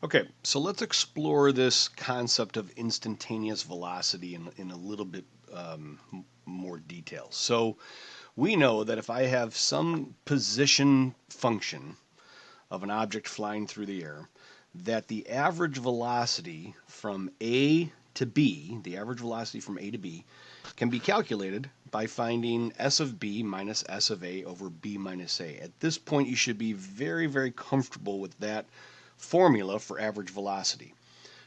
Okay, so let's explore this concept of instantaneous velocity in a little bit more detail. So we know that if I have some position function of an object flying through the air, that the average velocity from A to B, the average velocity from A to B, can be calculated by finding S of B minus S of A over B minus A. At this point, you should be very, very comfortable with that formula for average velocity,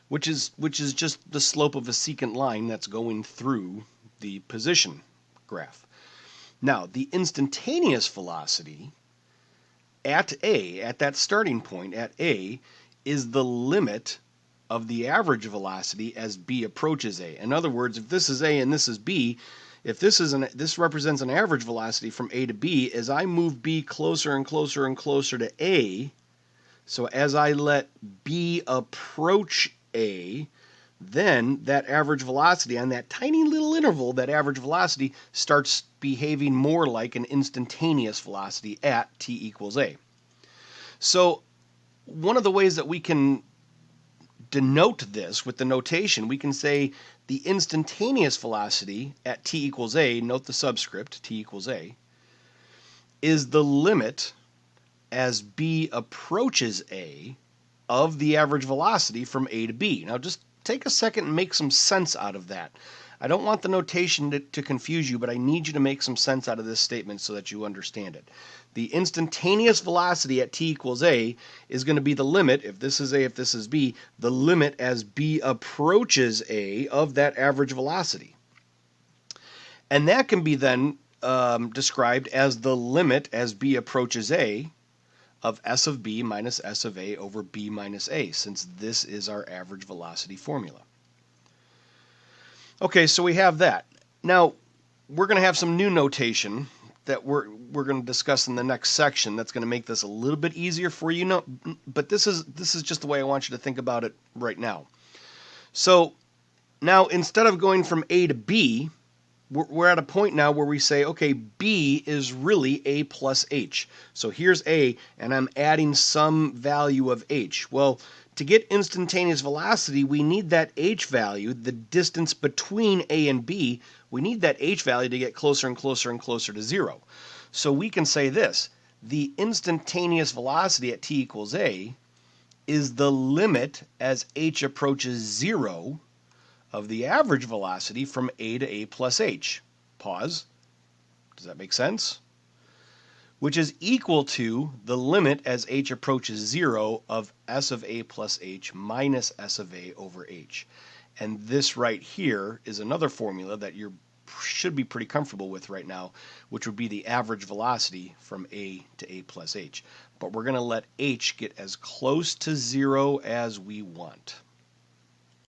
which is just the slope of a secant line that's going through the position graph. Now, the instantaneous velocity at A, at that starting point at A, is the limit of the average velocity as B approaches A. In other words, if this is A and this is B, if this represents an average velocity from A to B, as I move B closer and closer and closer to A, so as I let B approach A, then that average velocity on that tiny little interval, that average velocity starts behaving more like an instantaneous velocity at t equals A. So one of the ways that we can denote this with the notation, we can say the instantaneous velocity at t equals A, note the subscript, t equals A, is the limit as B approaches A of the average velocity from A to B. Now just take a second and make some sense out of that. I don't want the notation to confuse you, but I need you to make some sense out of this statement so that you understand it. The instantaneous velocity at t equals A is going to be the limit, if this is A, if this is B, the limit as B approaches A of that average velocity. And that can be then described as the limit as B approaches A of S of B minus S of A over B minus A, since this is our average velocity formula. Okay, so we have that. Now, we're going to have some new notation that we're going to discuss in the next section that's going to make this a little bit easier for you. But this is just the way I want you to think about it right now. So now, instead of going from A to B, we're at a point now where we say, okay, B is really A plus H. So here's A, and I'm adding some value of H. Well, to get instantaneous velocity, we need that H value, the distance between A and B, we need that H value to get closer and closer and closer to 0. So we can say this: the instantaneous velocity at t equals A is the limit as H approaches 0 of the average velocity from A to A plus H. Pause. Does that make sense? Which is equal to the limit as H approaches 0 of S of A plus H minus S of A over H. And this right here is another formula that you should be pretty comfortable with right now, which would be the average velocity from A to A plus H. But we're going to let H get as close to 0 as we want.